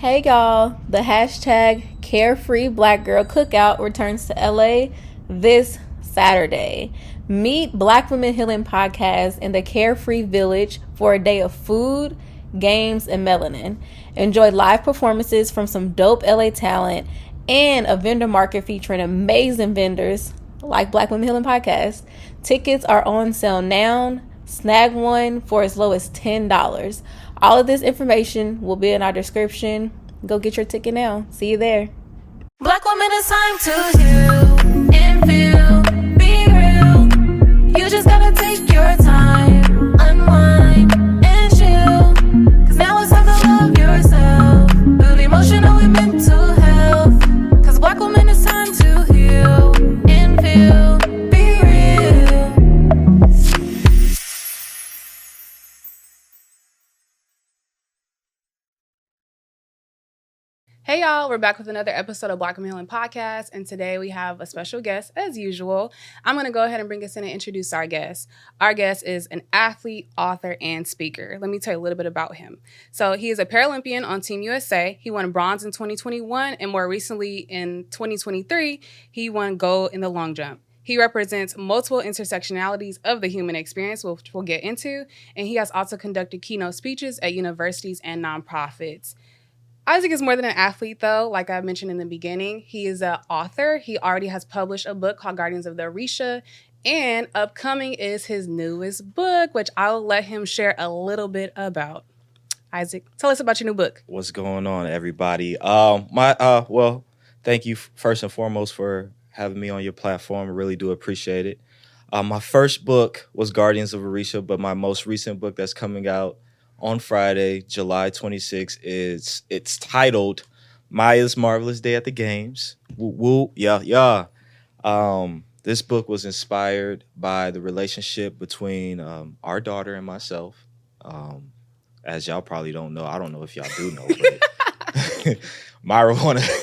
Hey y'all, the hashtag CareFreeBlackGirl CookOut returns to LA this Saturday. Meet Black Women Healing Podcast in the Carefree Village for a day of food, games, and melanin. Enjoy live performances from some dope LA talent and a vendor market featuring amazing vendors like Black Women Healing Podcast. Tickets are on sale now. Snag one for as low as $10. All of this information will be in our description. Go get your ticket now. See you there. Black woman, it's time to heal and feel, be real. You just gotta take your time, unwind and chill. Cause now it's time to love yourself. Build emotional and mental health. Cause black woman, it's time to heal and feel, be real. Hey y'all, we're back with another episode of Black Women Healing Podcast, and today we have a special guest as usual. I'm going to go ahead and bring us in and introduce our guest. Our guest is an athlete, author, and speaker. Let me tell you a little bit about him. So he is a Paralympian on Team USA. He won bronze in 2021, and more recently in 2023, he won gold in the long jump. He represents multiple intersectionalities of the human experience, which we'll get into, and he has also conducted keynote speeches at universities and nonprofits. Isaac is more than an athlete, though. Like I mentioned in the beginning, he is an author. He already has published a book called Guardians of the Orisha, and upcoming is his newest book, which I'll let him share a little bit about. Isaac, tell us about your new book. What's going on, everybody? Thank you first and foremost for having me on your platform. I really do appreciate it. My first book was Guardians of Orisha, but my most recent book that's coming out on Friday, July 26th, it's titled Maya's Marvelous Day at the Games. Woo, woo, yeah. This book was inspired by the relationship between our daughter and myself. As y'all probably don't know, I don't know if y'all do know, but Myra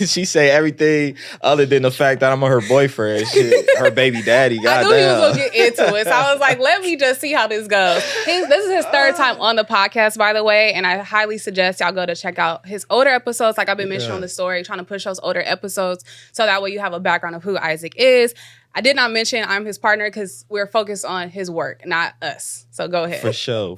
she say everything other than the fact that I'm her boyfriend. Shit, her baby daddy. I knew he was going to get into it. So I was like, let me just see how this goes. This is his third time on the podcast, by the way. And I highly suggest y'all go to check out his older episodes. Like I've been mentioning on the story, trying to push those older episodes. So that way you have a background of who Isaac is. I did not mention I'm his partner because we're focused on his work, not us. So go ahead. For sure.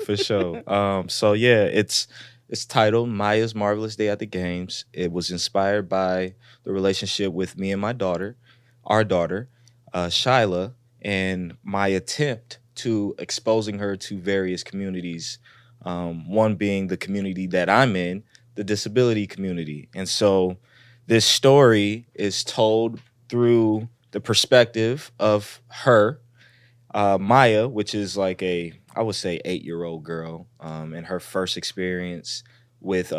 It's titled Maya's Marvelous Day at the Games. It was inspired by the relationship with me and my daughter, our daughter, Shyla, and my attempt to exposing her to various communities, one being the community that I'm in, the disability community. And so this story is told through the perspective of her, Maya, which is like I would say 8-year-old girl, and her first experience with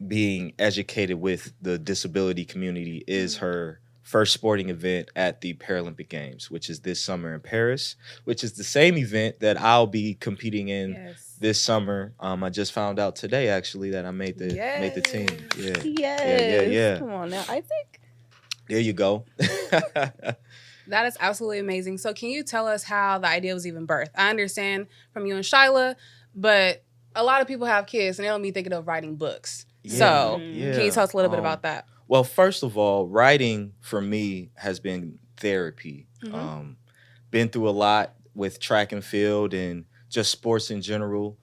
being educated with the disability community is her first sporting event at the Paralympic Games, which is this summer in Paris, which is the same event that I'll be competing in this summer. I just found out today, actually, that I made the team. Yeah. Come on now, Isaac. There you go. That is absolutely amazing. So can you tell us how the idea was even birthed? I understand from you and Shyla, but a lot of people have kids and they don't be thinking of writing books. Can you tell us a little bit about that? Well, first of all, writing for me has been therapy. Been through a lot with track and field and just sports in general,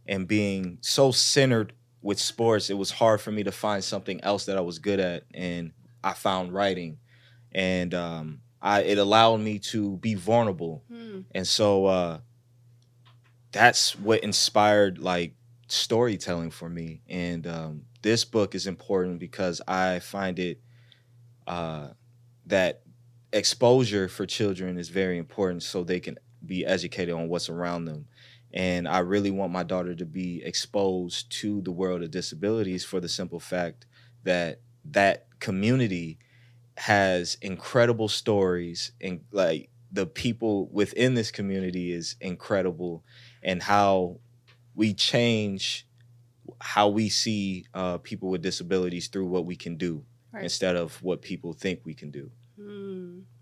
and being so centered with sports, it was hard for me to find something else that I was good at, and I found writing. And it allowed me to be vulnerable. And so that's what inspired like storytelling for me. And this book is important because I find it that exposure for children is very important so they can be educated on what's around them. And I really want my daughter to be exposed to the world of disabilities for the simple fact that that community has incredible stories, and like the people within this community is incredible, and how we change how we see people with disabilities through what we can do instead of what people think we can do.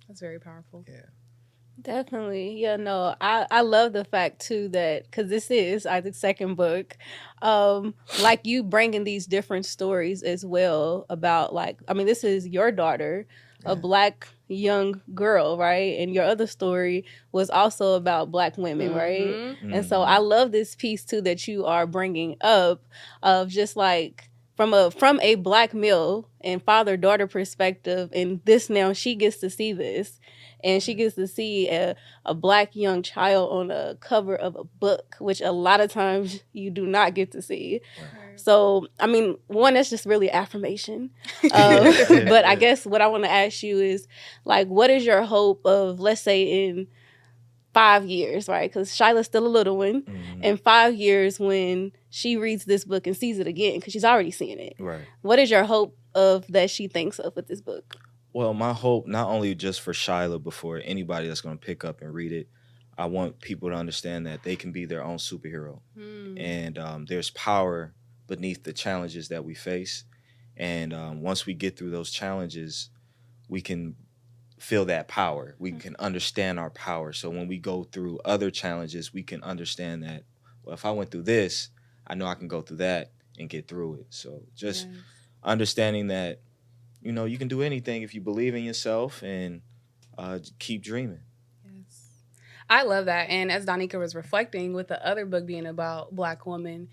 That's very powerful. Yeah. Definitely. Yeah, no, I love the fact too that, because this is Isaac's second book, like you bringing these different stories as well about, like, I mean, this is your daughter, a Black young girl, right? And your other story was also about Black women, right? And so I love this piece too that you are bringing up of just like from a Black male and father-daughter perspective, and this now she gets to see this. And she gets to see a Black young child on a cover of a book, which a lot of times you do not get to see. Right. So, I mean, one, that's just really affirmation. But I guess what I want to ask you is, like, what is your hope of, let's say, in 5 years, right? Because Shyla's still a little one. In 5 years, when she reads this book and sees it again, because she's already seen it. Right. What is your hope of that she thinks of with this book? Well, my hope, not only just for Shyla, but for anybody that's going to pick up and read it, I want people to understand that they can be their own superhero. And there's power beneath the challenges that we face. And once we get through those challenges, we can feel that power. We can understand our power. So when we go through other challenges, we can understand that, well, if I went through this, I know I can go through that and get through it. So just understanding that, you know, you can do anything if you believe in yourself and keep dreaming. Yes. I love that. And as Donika was reflecting with the other book being about Black women,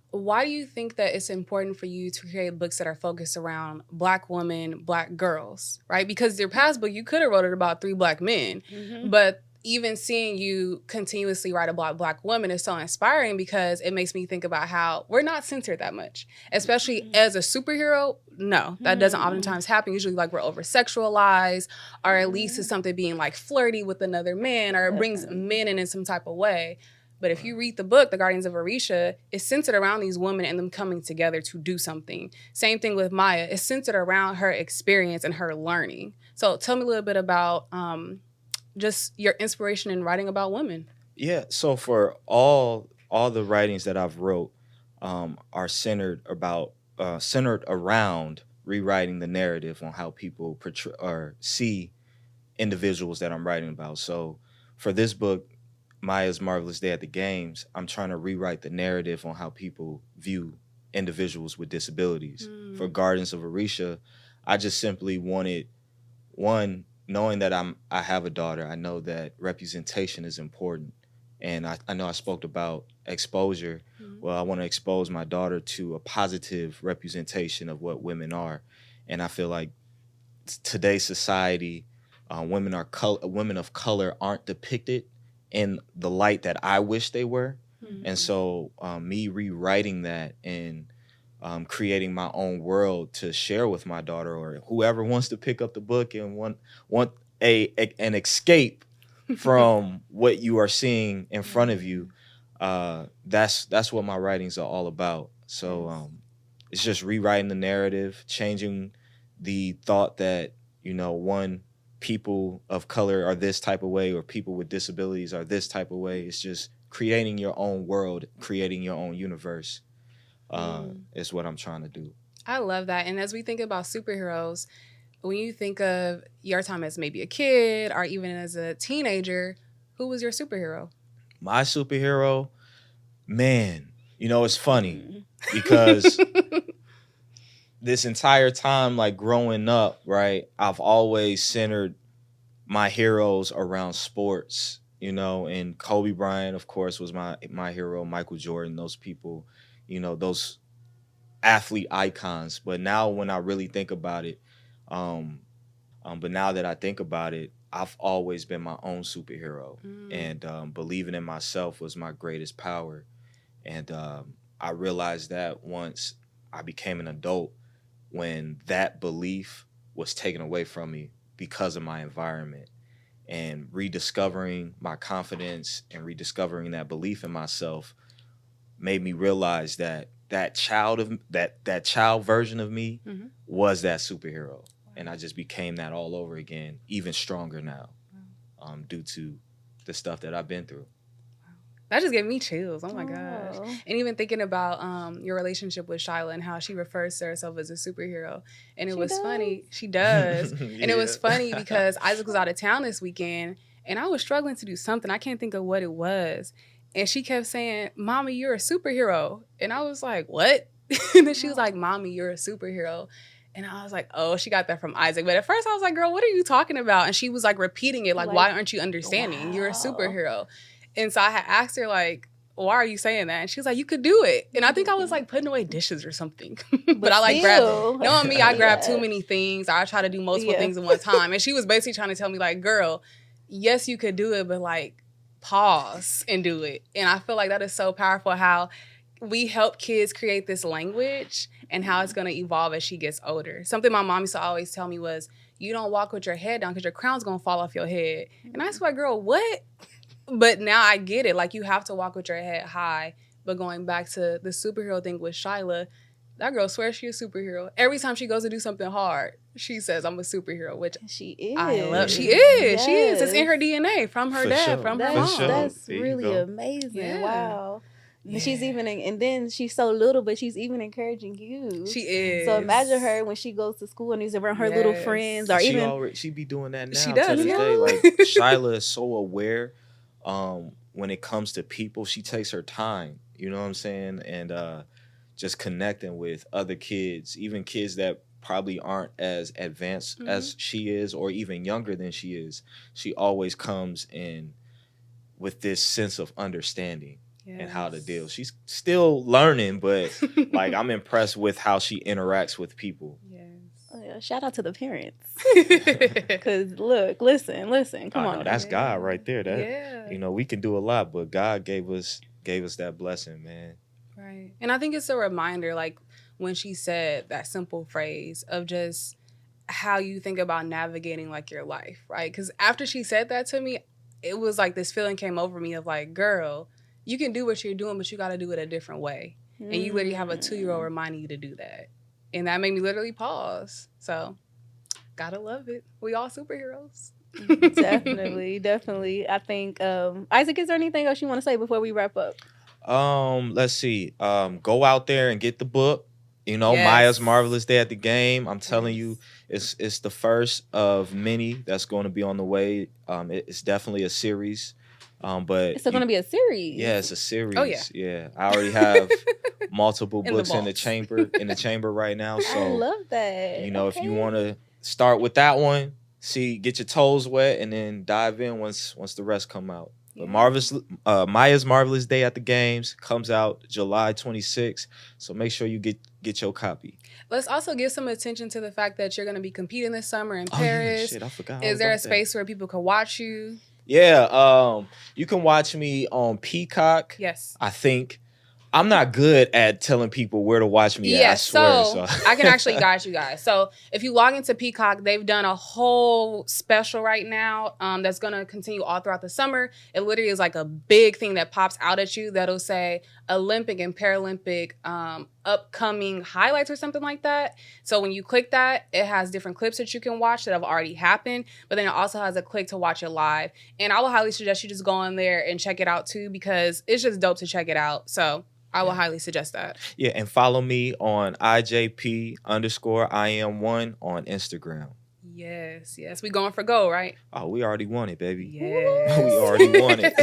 why do you think that it's important for you to create books that are focused around Black women, Black girls, right? Because your past book, you could have wrote it about 3 Black men, but even seeing you continuously write about Black women is so inspiring because it makes me think about how we're not censored that much, especially as a superhero. No, that doesn't oftentimes happen. Usually, like, we're over-sexualized, or at least it's something being like flirty with another man, or it brings men in some type of way. But if you read the book, The Guardians of Orisha, it's centered around these women and them coming together to do something. Same thing with Maya. It's centered around her experience and her learning. So tell me a little bit about just your inspiration in writing about women. Yeah, so for all the writings that I've wrote are centered around rewriting the narrative on how people portray or see individuals that I'm writing about. So for this book, Maya's Marvelous Day at the Games, I'm trying to rewrite the narrative on how people view individuals with disabilities. For Guardians of Orisha, I just simply wanted, one, knowing that I have a daughter, I know that representation is important. And I know I spoke about exposure. Well, I want to expose my daughter to a positive representation of what women are. And I feel like today's society, women of color aren't depicted in the light that I wish they were. And so me rewriting that and creating my own world to share with my daughter, or whoever wants to pick up the book and want an escape from what you are seeing in front of you, that's what my writings are all about. So it's just rewriting the narrative, changing the thought that, you know, one, people of color are this type of way, or people with disabilities are this type of way. It's just creating your own world, creating your own universe is what I'm trying to do. I love that. And as we think about superheroes, when you think of your time as maybe a kid or even as a teenager, who was your superhero? My superhero? Man, you know, it's funny because this entire time, like growing up, right, I've always centered my heroes around sports, you know, and Kobe Bryant, of course, was my hero, Michael Jordan, those people, you know, those athlete icons. But now when I really think about it, but now that I think about it, I've always been my own superhero. And believing in myself was my greatest power. And I realized that once I became an adult, when that belief was taken away from me because of my environment, and rediscovering my confidence and rediscovering that belief in myself made me realize that that child version of me was that superhero. And I just became that all over again, even stronger now, due to the stuff that I've been through. That just gave me chills. Oh my gosh. And even thinking about your relationship with Shyla and how she refers to herself as a superhero. And it was funny. She does. And it was funny because Isaac was out of town this weekend, And I was struggling to do something. I can't think of what it was. And she kept saying, Mommy, you're a superhero. And I was like, what? And then she was like, Mommy, you're a superhero. And I was like, oh, she got that from Isaac. But at first I was like, girl, what are you talking about? And she was like repeating it, like why aren't you understanding? Wow. You're a superhero. And so I had asked her, like, why are you saying that? And she was like, you could do it. And I think I was like putting away dishes or something. But I like grabbed, knowing me, I grab too many things. I try to do multiple things at one time. And she was basically trying to tell me, like, girl, yes, you could do it, but like pause and do it. And I feel like that is so powerful, how we help kids create this language and how it's going to evolve as she gets older. Something my mom used to always tell me was, you don't walk with your head down because your crown's going to fall off your head. And I was like, girl, what? But now I get it. Like, you have to walk with your head high. But going back to the superhero thing with Shyla, that girl swears she's a superhero. Every time she goes to do something hard, she says, I'm a superhero, which she is. I love. She is. Yes. She is. It's in her DNA from her dad, sure. from her mom. Sure. That's really amazing. Yeah. Wow. Yeah. She's even, and then she's so little, but she's even encouraging you. She is. So imagine her when she goes to school and is around her little friends, or she be doing that now. She does. To this day. Like, Shyla is so aware. When it comes to people, she takes her time. You know what I'm saying? And just connecting with other kids, even kids that probably aren't as advanced as she is, or even younger than she is. She always comes in with this sense of understanding. Yes. And how to deal. She's still learning, but like, I'm impressed with how she interacts with people. Yes. Oh, yeah. Shout out to the parents. Because look, listen, come on. That's God right there. That you know, we can do a lot, but God gave us that blessing, man. Right. And I think it's a reminder, like when she said that simple phrase of just how you think about navigating like your life, right? Because after she said that to me, it was like this feeling came over me of like, girl, you can do what you're doing, but you got to do it a different way. And you literally have a 2-year-old reminding you to do that. And that made me literally pause. So, gotta love it. We all superheroes. Definitely. I think, Isaac, is there anything else you want to say before we wrap up? Let's see. Go out there and get the book. You know, Maya's Marvelous Day at the Game. I'm telling you, it's the first of many that's going to be on the way. It's definitely a series. But it's going to be a series. Yeah, it's a series. Oh yeah. Yeah, I already have multiple books in the chamber right now. So I love that. You know, if you want to start with that one, get your toes wet, and then dive in once the rest come out. But Maya's Marvelous Day at the Games comes out July 26th. So make sure you get your copy. Let's also give some attention to the fact that you're going to be competing this summer in Paris. Yeah, shit, I forgot. Is there a space where people can watch you? Yeah, you can watch me on Peacock. Yes. I think. I'm not good at telling people where to watch me at, I swear. So I can actually guide you guys. So if you log into Peacock, they've done a whole special right now that's going to continue all throughout the summer. It literally is like a big thing that pops out at you that'll say Olympic and Paralympic upcoming highlights or something like that. So when you click that, it has different clips that you can watch that have already happened, but then it also has a click to watch it live. And I will highly suggest you just go in there and check it out too, because it's just dope to check it out. So I will highly suggest that. Yeah, and follow me on IJP_IM1 on Instagram. Yes. We going for gold, right? Oh, we already won it, baby. Yes. We already won it.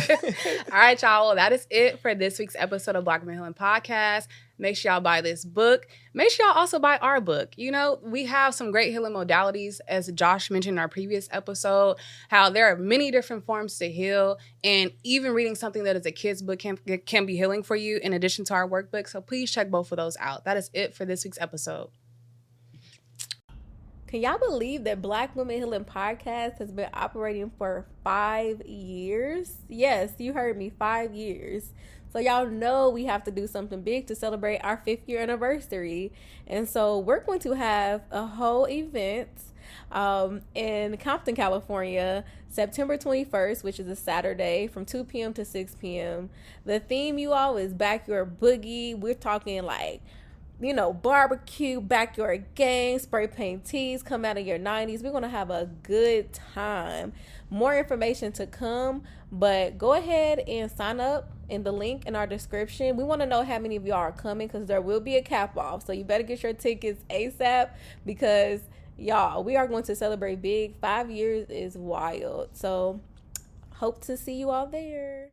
All right, y'all. Well, that is it for this week's episode of Black Women Healing Podcast. Make sure y'all buy this book. Make sure y'all also buy our book. You know, we have some great healing modalities, as Josh mentioned in our previous episode, how there are many different forms to heal. And even reading something that is a kid's book can be healing for you in addition to our workbook. So please check both of those out. That is it for this week's episode. Can y'all believe that Black Women Healing Podcast has been operating for 5 years? Yes, you heard me, 5 years. So y'all know we have to do something big to celebrate our 5th year anniversary. And so we're going to have a whole event in Compton, California, September 21st, which is a Saturday, from 2 p.m. to 6 p.m. The theme, you all, is Backyard Boogie. We're talking like, you know, barbecue, backyard games, spray paint tees, come out of your 90s. We're going to have a good time. More information to come, but go ahead and sign up in the link in our description. We want to know how many of y'all are coming, because there will be a cap off. So you better get your tickets ASAP, because y'all, we are going to celebrate big. 5 years is wild. So Hope to see you all there.